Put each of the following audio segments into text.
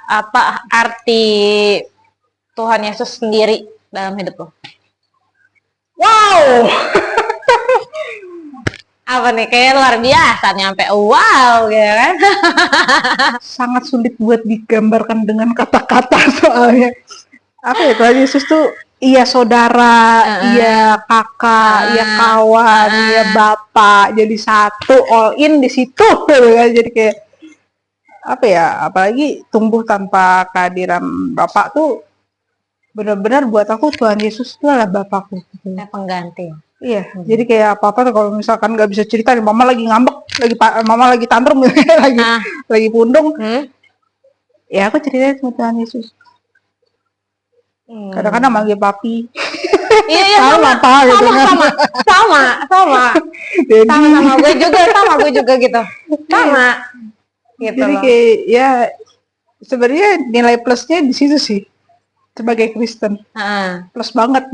apa arti Tuhan Yesus sendiri dalam hidup lo? Wow, Apa nih? Kayak luar biasa nyampe wow gitu kan? sangat sulit buat digambarkan dengan kata-kata soalnya. Apa ya, Tuhan Yesus tuh iya saudara, iya kakak, iya kawan, iya bapak, jadi satu all in di situ gitu kan. Jadi kayak apa ya, apalagi tumbuh tanpa kehadiran bapak tuh benar-benar buat aku Tuhan Yesus itu adalah bapakku gitu. Kayak pengganti. Iya, jadi kayak apa-apa tuh kalau misalkan nggak bisa cerita nih, mama lagi ngambek, mama lagi tantrum lagi pundung, ya aku ceritain sama Tuhan Yesus. Kadang-kadang manggil papi. Iya sama apa gitu kan. sama Jadi, sama gue juga gitu sama gitu jadi loh. kayak ya sebenarnya nilai plusnya di situ sih sebagai Kristen. Plus banget.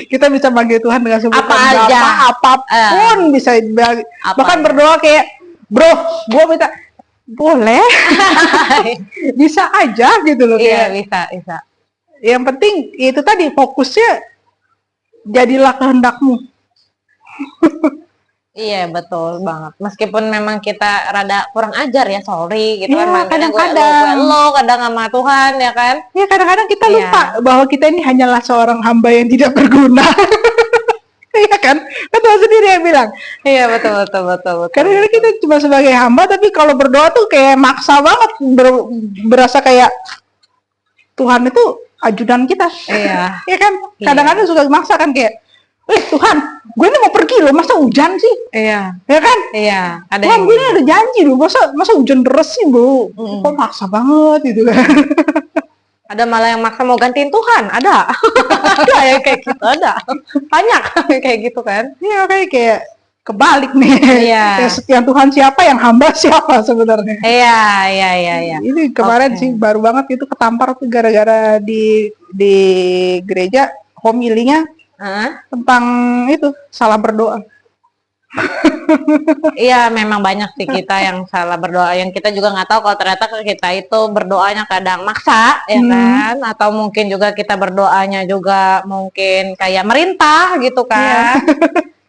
Kita bisa manggil Tuhan dengan sebutan Apa aja. apapun bisa bahkan berdoa kayak, bro, gua minta boleh, bisa aja gitu loh. Iya, Kayak, bisa. yang penting itu tadi fokusnya jadilah kehendakmu. Iya, betul banget. Meskipun memang kita rada kurang ajar ya, sorry gitu Ya, kan, manggilnya kadang-kadang. gue lo, kadang sama Tuhan ya kan. Ya kadang-kadang kita Iya. lupa bahwa kita ini hanyalah seorang hamba yang tidak berguna. Iya kan? Kan Tuhan sendiri yang bilang. Iya, betul. Kadang-kadang kita cuma sebagai hamba, tapi kalau berdoa tuh kayak maksa banget, berasa kayak Tuhan itu ajudan kita. Iya. Ya kan? Kadang-kadang suka maksa kan kayak, Tuhan, gue ini mau pergi loh, masa hujan sih? Iya. Ya kan? Iya, ada Tuhan, yang gue ini ada janji loh, masa hujan deras sih bro? Kok maksa banget gitu kan? ada malah yang maksa mau gantiin Tuhan, ada. Ada yang kayak gitu, ada. Banyak kayak gitu kan. Iya, kayak kebalik nih. Iya. Yang sekian Tuhan siapa, yang hamba siapa sebenarnya. Iya. Ini kemarin sih baru banget itu ketampar tuh gara-gara di gereja homilinya tentang itu salah berdoa. Iya, memang banyak sih kita yang salah berdoa, yang kita juga nggak tahu kalau ternyata kita itu berdoanya kadang maksa, ya kan? Atau mungkin juga kita berdoanya juga mungkin kayak merintah gitu kan?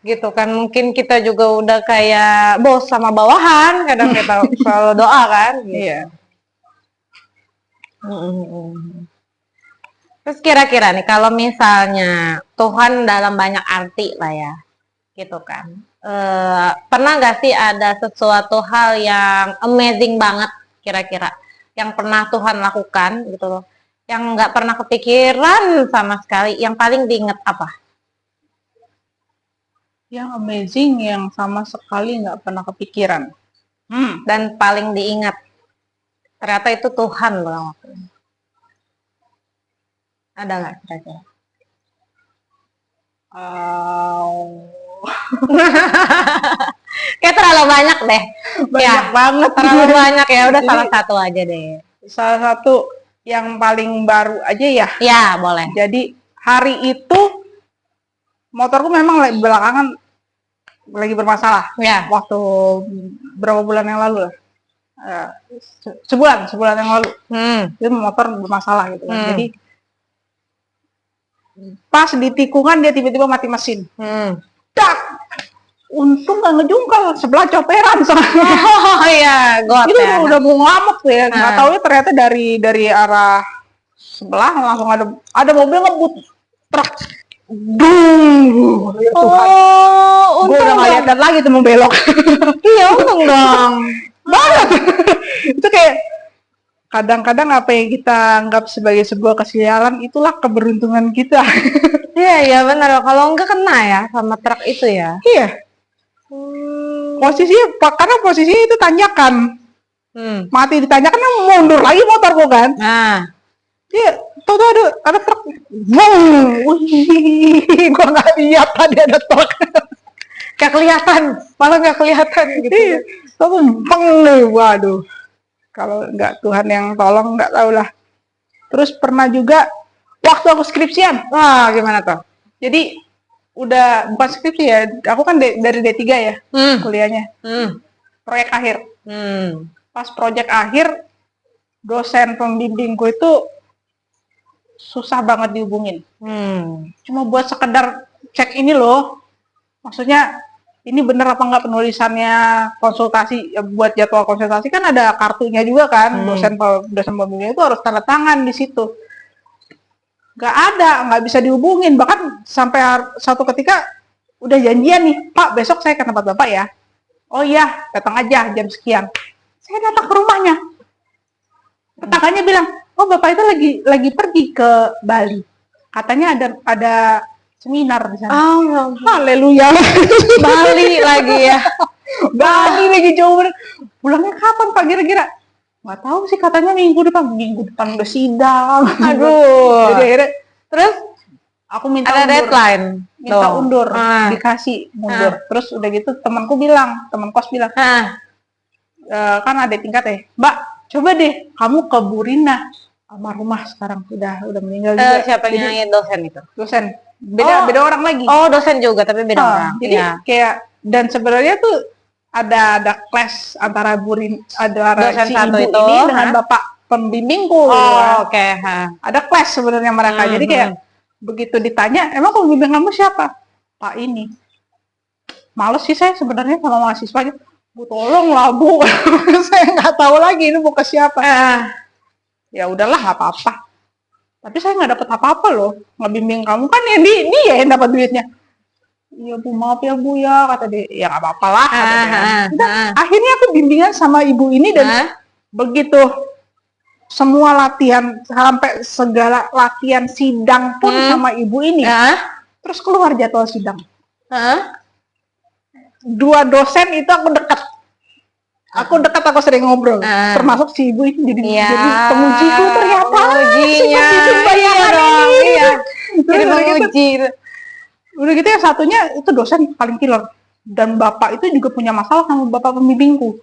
Gitu kan? Mungkin kita juga udah kayak bos sama bawahan, kadang kita selalu doa kan? Gitu. Iya. Terus kira-kira nih, kalau misalnya Tuhan dalam banyak arti lah ya, gitu kan? Pernah nggak sih ada sesuatu hal yang amazing banget kira-kira yang pernah Tuhan lakukan gitu loh, yang nggak pernah kepikiran sama sekali, yang paling diingat apa? Yang amazing yang sama sekali nggak pernah kepikiran. Dan paling diingat ternyata itu Tuhan loh. Ada nggak kira-kira? Kayak terlalu banyak deh. Banyak banget. Terlalu banyak ya. Udah salah satu aja deh. Salah satu yang paling baru aja ya. Ya, boleh. Jadi hari itu motorku memang belakangan lagi bermasalah. Ya. Waktu berapa bulan yang lalu lah. Sebulan yang lalu. Itu motor bermasalah gitu kan. Jadi pas di tikungan dia tiba-tiba mati mesin. Tak, untung gak ngejungkal, sebelah coperan soalnya. Oh iya, got itu ya. udah mau ngamuk tuh ya, nggak tahu ya ternyata dari arah sebelah langsung ada mobil ngebut truk. Dung. Oh, Gue udah untung nggak lihat lagi tuh mau belok. Iya, untung dong. Banget. Itu kayak kadang-kadang apa yang kita anggap sebagai sebuah kesialan itulah keberuntungan kita. Iya benar. Kalau enggak kena ya sama truk itu ya. Iya. Karena posisinya itu tanjakan. Mati ditanyakan kan mundur lagi motorku kan. Nah. Iya, tahu ada truk. Wih, gua nggak lihat tadi ada truk. Gak kelihatan, malah gak kelihatan gitu. Iya, tahu waduh. Kalau nggak Tuhan yang tolong nggak tahu lah. Terus pernah juga waktu aku skripsian. Wah, gimana tuh? Jadi udah bukan skripsi ya, aku kan dari D3 ya kuliahnya. Proyek akhir. Pas proyek akhir dosen pembimbingku itu susah banget dihubungin. Cuma buat sekedar cek ini loh, maksudnya ini bener apa enggak penulisannya, konsultasi buat jadwal konsultasi kan ada kartunya juga kan. Dosen pembimbing itu harus tanda tangan di situ. Nggak bisa dihubungin, bahkan sampai satu ketika udah janjian nih, Pak besok saya ke tempat Bapak ya. Oh iya, datang aja jam sekian. Saya datang ke rumahnya, tetangganya bilang, oh Bapak itu lagi pergi ke Bali, katanya ada seminar di sana. Oh, haleluya. Bali lagi ya. Bali lagi jauh. Pulangnya kapan Pak kira-kira? Nggak tahu sih, katanya minggu depan udah sidang. Aduh. Jadi akhirnya, terus aku minta ada undur. deadline. Minta Dong. undur, dikasih mundur. Terus udah gitu teman kos bilang, kan ada tingkat ya, Mbak, coba deh kamu ke Burina, almarhumah sekarang udah meninggal juga. Siapa yang dosen itu? Dosen. Beda orang lagi. Oh, dosen juga tapi beda orang. Jadi kayak, dan sebenarnya tuh ada clash antara dosen si satu ibu itu ini dengan bapak pembimbingku. Oke. Ada clash sebenarnya mereka. Jadi kayak begitu ditanya, emang pembimbing kamu siapa? Pak ini. Males sih saya sebenarnya sama mahasiswanya. Bu tolong lah Bu. Saya nggak tahu lagi ini mau ke siapa. Ya udahlah, nggak apa-apa. Tapi saya nggak dapat apa-apa loh. Ngebimbing kamu kan ya dia yang dapat duitnya. Iya Bu, maaf ya Bu ya, kata dia. Ya nggak apa-apa lah. Akhirnya aku bimbingan sama ibu ini dan begitu semua latihan sampai segala latihan sidang pun sama ibu ini. Terus keluar jadwal sidang. Dua dosen itu aku dekat. Aku sering ngobrol. Termasuk si ibu ini jadi pengujiku ternyata. Pengujinya. Iya. Jadi penguji. Udah gitu yang satunya itu dosen paling killer. Dan bapak itu juga punya masalah sama bapak pembimbingku.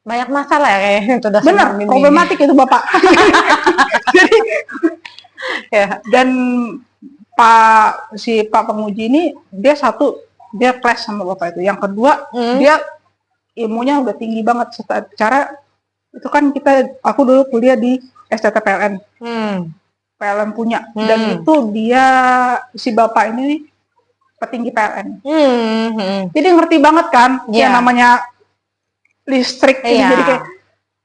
Banyak masalah ya kayaknya itu dosen. Bener, problematik itu bapak. Jadi dan Pak penguji ini dia clash sama bapak itu. Yang kedua dia ilmunya udah tinggi banget secara itu kan aku dulu kuliah di STTPLN. PLN punya dan itu si bapak ini petinggi PLN. Jadi ngerti banget kan yang namanya listrik ini. Jadi kayak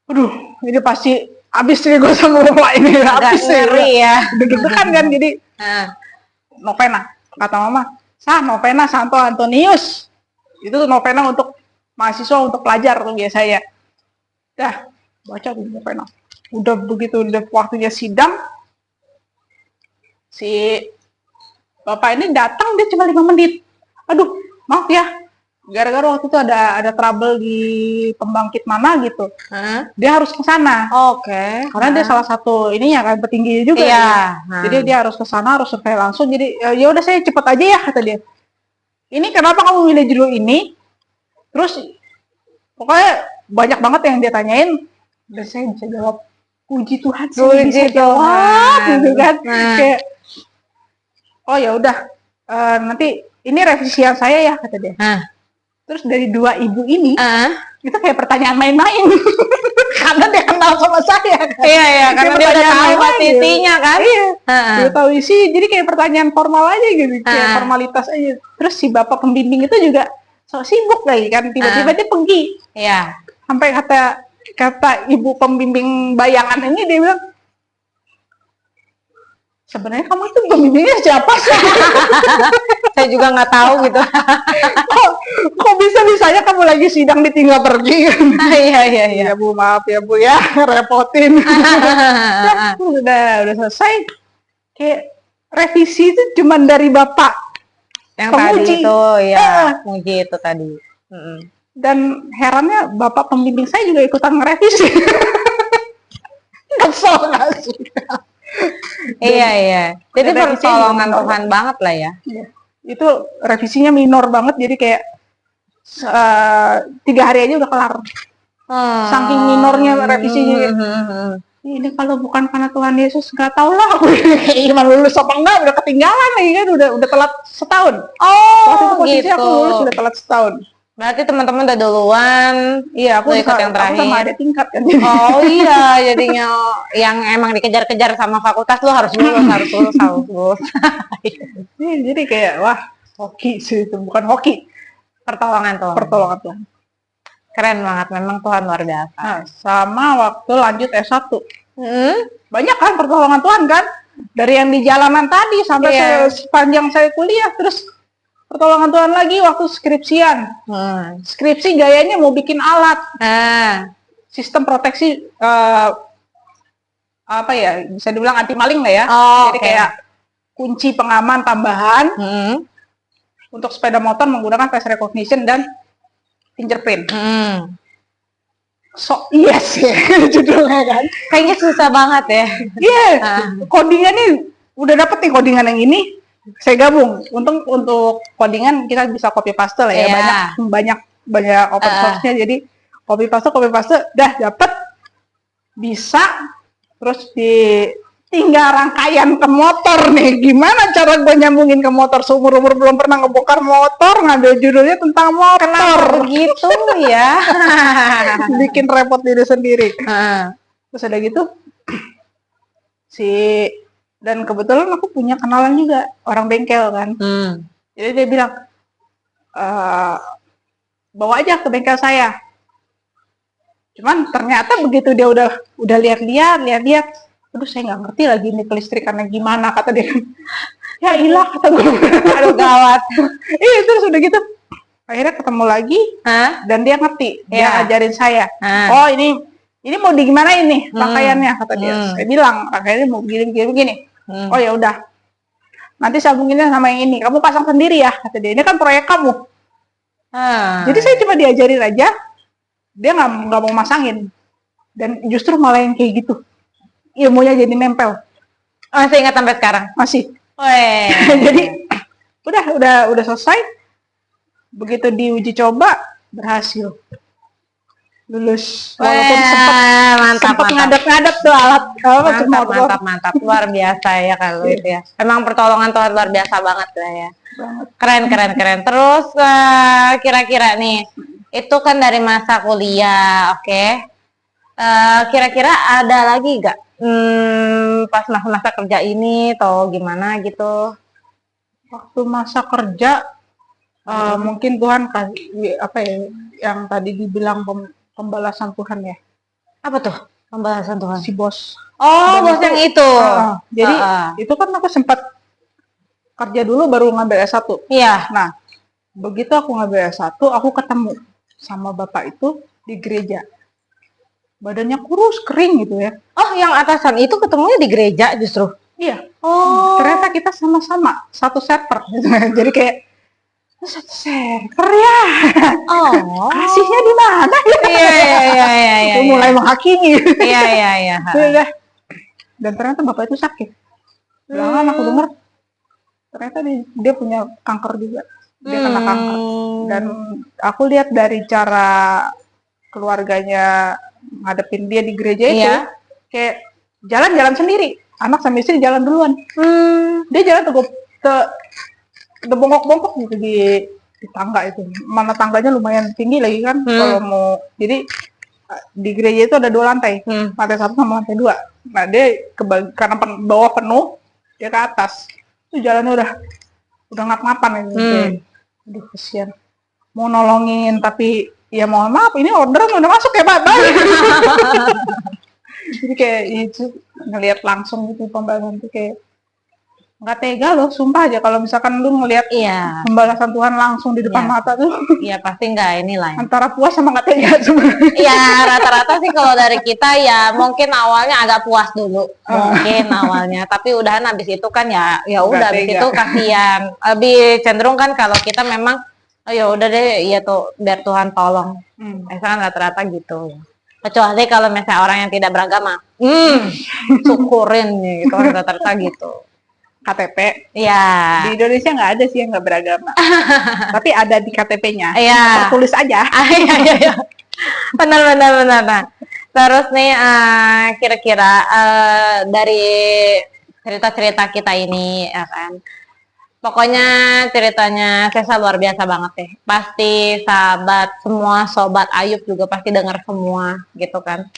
aduh ini pasti habis nih gue sama bapak ini, habis ya. Deg-degan kan jadi novena kata mama, novena Santo Antonius itu novena untuk mahasiswa, untuk pelajar tuh biasanya. Dah baca tuh novena. Udah begitu udah waktunya sidang, si bapak ini datang dia cuma 5 menit. Aduh maaf ya, gara-gara waktu itu ada trouble di pembangkit mana gitu. Dia harus ke sana. Oke. Karena dia salah satu ininya kan petinggi juga. Jadi dia harus ke sana, harus survei langsung. Jadi ya udah saya cepet aja ya kata dia. Ini kenapa kamu milih judul ini? Terus pokoknya banyak banget yang dia tanyain. Dan saya bisa jawab, puji Tuhan saya bisa jawab gitu kan. Kayak oh ya udah nanti ini revisian saya ya kata dia. Terus dari dua ibu ini itu kayak pertanyaan main-main. Karena dia kenal sama saya kan. Iya karena dia udah tahu isinya kan. Iya. Dia tahu isi, jadi kayak pertanyaan formal aja gitu, kayak formalitas aja. Terus si bapak pembimbing itu juga sibuk lagi kan, tiba-tiba dia pergi. Iya. Sampai kata ibu pembimbing bayangan ini dia bilang, sebenarnya kamu itu pembimbingnya siapa sih? Saya juga nggak tahu gitu. Kok bisa-bisanya kamu lagi sidang ditinggal pergi? Iya. Ya Bu, maaf ya Bu ya, repotin. Udah selesai. Kayak revisi itu cuma dari bapak yang penguji. Tadi itu ya, penguji itu tadi. Dan herannya bapak pembimbing saya juga ikutan ngerevisi. Kesel nggak sih? Iya. Jadi pertolongan Tuhan banget lah ya. Itu revisinya minor banget, jadi kayak 3 hari aja udah kelar. Saking minornya revisinya. Ini kalau bukan karena Tuhan Yesus nggak tahu lah aku gimana lulus apa enggak, udah ketinggalan lagi kan, udah telat setahun. Waktu itu posisi aku lulus udah telat setahun. Berarti teman-teman udah duluan. Iya, Lu ikut yang aku sama terakhir. ada tingkat kan. Oh iya, jadinya yang emang dikejar-kejar sama fakultas lu harus lulus, harus lulus, harus lulus. Jadi kayak wah, hoki sih itu, bukan hoki, Pertolongan Tuhan. pertolongan Tuhan. Keren banget, memang Tuhan luar biasa. Nah, sama waktu lanjut S1. Hmm? Banyak kan pertolongan Tuhan kan? Dari yang di jalanan tadi sampai Iya. sepanjang saya kuliah, terus pertolongan Tuhan lagi waktu skripsian. Skripsi gayanya mau bikin alat, Nah, sistem proteksi apa ya, bisa dibilang anti maling lah ya. oh, Jadi oke. kayak kunci pengaman tambahan Hmm. untuk sepeda motor menggunakan face recognition dan fingerprint. Hmm. So yes ya judulnya kan. Kayaknya susah banget ya. Iya, Ah. codingannya udah dapet nih codingan yang ini. Saya gabung. Untuk codingan kita bisa copy paste lah ya. Iya. Banyak open source-nya. Jadi copy paste, dah dapet, bisa. Terus tinggal rangkaian ke motor nih. Gimana cara gue nyambungin ke motor? Seumur-umur belum pernah ngebongkar motor, ngambil judulnya tentang motor. Begitu ya. Bikin repot diri sendiri. Heeh. Terus ada gitu, dan kebetulan aku punya kenalan juga, orang bengkel kan. Jadi dia bilang, bawa aja ke bengkel saya. Cuman ternyata begitu dia udah lihat, aduh saya nggak ngerti lagi ini kelistrikannya gimana, kata dia. Ya ilah, kata gue. Aduh gawat. Iya, terus udah gitu. Akhirnya ketemu lagi, Hah? dan dia ngerti, dia Iya. ngajarin saya. Hah. Oh ini mau di gimana ini rangkaiannya, kata dia. Saya bilang rangkaiannya mau begini. Oh ya udah, nanti sambunginnya sama yang ini. Kamu pasang sendiri ya, kata dia. Ini kan proyek kamu. Jadi saya cuma diajarin aja, dia nggak mau masangin. Dan justru malah yang kayak gitu, ilmunya jadi nempel. Masih ingat sampai sekarang? Masih. Weh. Jadi udah selesai. Begitu diuji coba berhasil. Lulus. Walaupun sempat ngadep-ngadep tuh alat Mantap. Luar biasa ya kalau itu ya. Emang pertolongan Tuhan luar biasa banget lah ya. Keren. Terus kira-kira nih, itu kan dari masa kuliah, oke. Kira-kira ada lagi gak pas masa kerja ini atau gimana gitu? Waktu masa kerja mungkin Tuhan kasih apa ya, yang tadi dibilang pembalasan Tuhan ya. Apa tuh pembalasan Tuhan? Si bos. Oh, bos yang itu. Jadi itu kan aku sempat kerja dulu baru ngambil S1. Iya. Nah, begitu aku ngambil S1, aku ketemu sama bapak itu di gereja. Badannya kurus, kering gitu ya. Oh, yang atasan itu ketemunya di gereja justru. Iya. Oh. Ternyata kita sama-sama satu server. Jadi kayak satu server ya. Oh. Kasihnya di mana ya? Iya. Itu mulai menghakimi. Iya. Udah. Dan ternyata bapak itu sakit. Belakangan aku dengar ternyata dia punya kanker juga. Dia kena kanker. Dan aku lihat dari cara keluarganya ngadepin dia di gereja itu, kayak jalan-jalan sendiri. Anak sama istri jalan duluan. Dia jalan bongkok-bongkok gitu di tangga itu. Mana tangganya lumayan tinggi lagi kan. Kalau mau, jadi di gereja itu ada 2 lantai, lantai 1 sama lantai 2. Nah dia karena bawah penuh, dia ke atas. Itu jalannya udah ngap-ngapan gitu. Aduh kesian. Mau nolongin tapi ya mohon maaf, ini orderan udah masuk ya Pak. Jadi kayak itu ngelihat langsung gitu pembalasan itu kayak nggak tega loh, sumpah aja kalau misalkan lu ngelihat pembalasan Tuhan langsung di depan mata tuh. Iya pasti nggak inilah. Antara puas sama nggak tega sebenarnya. Iya rata-rata sih kalau dari kita ya mungkin awalnya agak puas dulu, mungkin awalnya, tapi udahan habis itu kan ya udah habis itu kasihan. Lebih cenderung kan kalau kita memang ya udah deh, ya tuh biar Tuhan tolong. Kan rata-rata gitu. Kecuali kalau misalnya orang yang tidak beragama, syukurin gitu kan rata-rata gitu. KTP. Iya. Di Indonesia nggak ada sih yang nggak beragama. Tapi ada di KTP-nya. Iya. Tertulis aja. Iya. Benar. Nah, terus nih kira-kira dari cerita-cerita kita ini, ya kan, Pokoknya ceritanya Sesa luar biasa banget deh. Pasti sahabat semua, sobat Ayub juga pasti dengar semua gitu kan.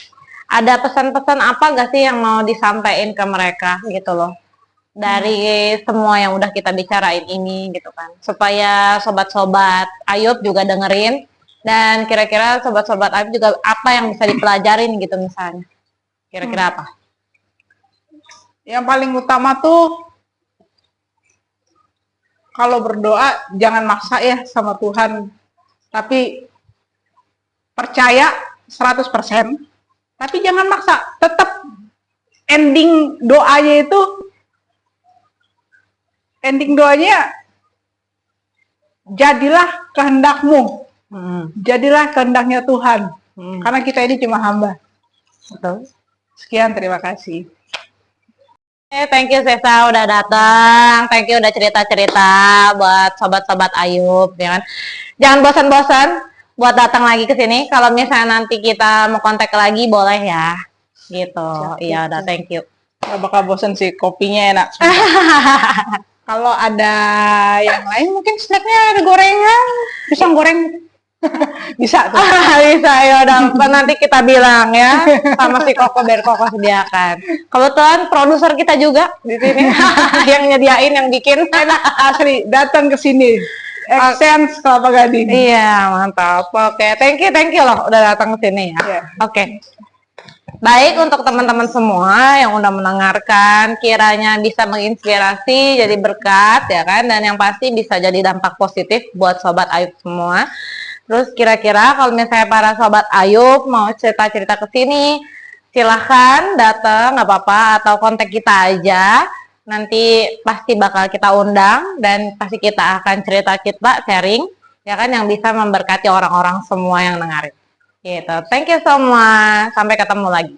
Ada pesan-pesan apa gak sih yang mau disampaikan ke mereka gitu loh? Dari semua yang udah kita bicarain ini gitu kan. Supaya sobat-sobat Ayub juga dengerin. Dan kira-kira sobat-sobat Ayub juga apa yang bisa dipelajarin gitu misalnya. Kira-kira apa? Yang paling utama tuh kalau berdoa jangan maksa ya sama Tuhan. Tapi percaya 100%. Tapi jangan maksa. Tetap ending doanya jadilah kehendakmu. Jadilah kehendaknya Tuhan. Karena kita ini cuma hamba. Betul. Sekian, terima kasih. Thank you Sesa udah datang, thank you udah cerita-cerita buat sobat-sobat Ayub, ya kan. Jangan bosan-bosan buat datang lagi ke sini. Kalau misalnya nanti kita mau kontak lagi boleh ya, gitu. Iya udah, thank you. Gak bakal bosan sih, kopinya enak. Kalau ada yang lain mungkin snacknya ada gorengan, pisang goreng. Bisa tuh. Bisa ya udah, nanti kita bilang ya sama si Koko biar Koko sediakan. Kebetulan produser kita juga di sini yang nyediain, yang bikin. Enak asli, datang ke sini. Essence Kelapa Gading. Iya, mantap. Oke, thank you loh udah datang ke sini ya. Yeah. Oke. Baik, untuk teman-teman semua yang udah mendengarkan, kiranya bisa menginspirasi, jadi berkat ya kan, dan yang pasti bisa jadi dampak positif buat sobat Ayub semua. Terus kira-kira kalau misalnya para sobat Ayub mau cerita-cerita ke sini, silahkan datang, nggak apa-apa, atau kontak kita aja. Nanti pasti bakal kita undang dan pasti kita akan cerita kita sharing, ya kan, yang bisa memberkati orang-orang semua yang dengerin. Gitu. Thank you so much. Sampai ketemu lagi.